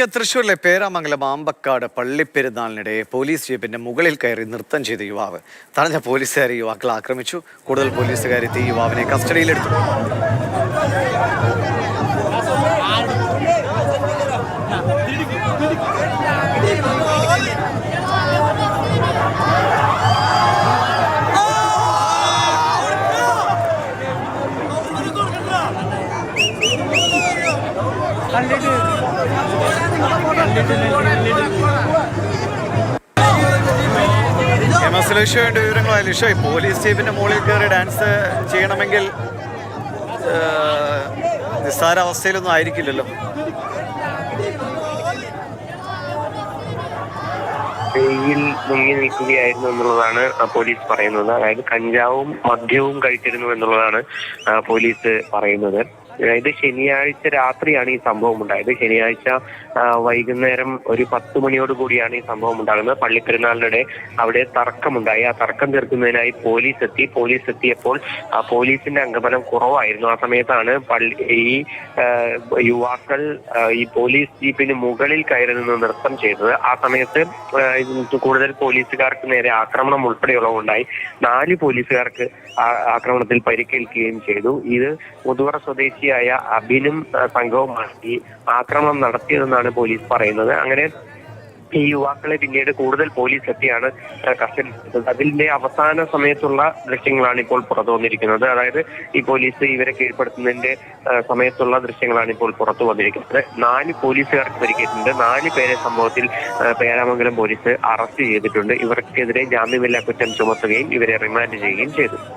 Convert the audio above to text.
തൃശ്ശൂരിലെ പേരാമംഗലം ആമ്പക്കാട് പള്ളിപ്പെരുന്നാളിനിടെ പോലീസ് ജീപ്പിന്റെ മുകളിൽ കയറി നൃത്തം ചെയ്ത യുവാവ് തടഞ്ഞ പോലീസുകാരെ യുവാക്കൾ ആക്രമിച്ചു. കൂടുതൽ പോലീസുകാരെത്തി യുവാവിനെ കസ്റ്റഡിയിലെടുത്തു. ലിഷയുടെ വിവരങ്ങളായി ലിഷ, പോലീസ് ജീപ്പിന്റെ മുകളിൽ കയറി ഡാൻസ് ചെയ്യണമെങ്കിൽ നിസ്സാര അവസ്ഥയിലൊന്നും ആയിരിക്കില്ലല്ലോ. വെയിൽ മുങ്ങി നിൽക്കുകയായിരുന്നു എന്നുള്ളതാണ് പോലീസ് പറയുന്നത്. അതായത് കഞ്ചാവും മദ്യവും കഴിച്ചിരുന്നു എന്നുള്ളതാണ് പോലീസ് പറയുന്നത്. ഇത് ശനിയാഴ്ച രാത്രിയാണ് ഈ സംഭവം ഉണ്ടായത്. ശനിയാഴ്ച വൈകുന്നേരം ഒരു 10 മണിയോട് കൂടിയാണ് ഈ സംഭവം ഉണ്ടാകുന്നത്. പള്ളിപ്പെരുന്നാളിനിടെ അവിടെ തർക്കമുണ്ടായി. ആ തർക്കം തീർക്കുന്നതിനായി പോലീസ് എത്തിയപ്പോൾ പോലീസിന്റെ അംഗബലം കുറവായിരുന്നു. ആ സമയത്താണ് ഈ യുവാക്കൾ ഈ പോലീസ് ജീപ്പിന് മുകളിൽ കയറി നിന്ന് നൃത്തം ചെയ്തത്. ആ സമയത്ത് കൂടുതൽ പോലീസുകാർക്ക് നേരെ ആക്രമണം ഉൾപ്പെടെയുള്ളതുണ്ടായി. 4 പോലീസുകാർക്ക് ആക്രമണത്തിൽ പരിക്കേൽക്കുകയും ചെയ്തു. ഇത് മുതുവറ സ്വദേശി അബിനും സംഘവുമാണ് ഈ ആക്രമണം നടത്തിയതെന്നാണ് പോലീസ് പറയുന്നത്. അങ്ങനെ ഈ യുവാക്കളെ പിന്നീട് കൂടുതൽ പോലീസ് എത്തിയാണ് കസ്റ്റഡിയിലെടുത്തത്. അതിന്റെ അവസാന സമയത്തുള്ള ദൃശ്യങ്ങളാണ് ഇപ്പോൾ പുറത്തു വന്നിരിക്കുന്നത്. അതായത് ഈ പോലീസ് ഇവരെ കീഴ്പ്പെടുത്തുന്നതിന്റെ സമയത്തുള്ള ദൃശ്യങ്ങളാണ് ഇപ്പോൾ പുറത്തു വന്നിരിക്കുന്നത്. 4 പോലീസുകാർക്ക് പരിക്കേറ്റിട്ടുണ്ട്. 4 പേരെ സംഭവത്തിൽ പേരാമംഗലം പോലീസ് അറസ്റ്റ് ചെയ്തിട്ടുണ്ട്. ഇവർക്കെതിരെ ജാമ്യമില്ലാ കുറ്റം ചുമത്തുകയും ഇവരെ റിമാൻഡ് ചെയ്യുകയും ചെയ്തു.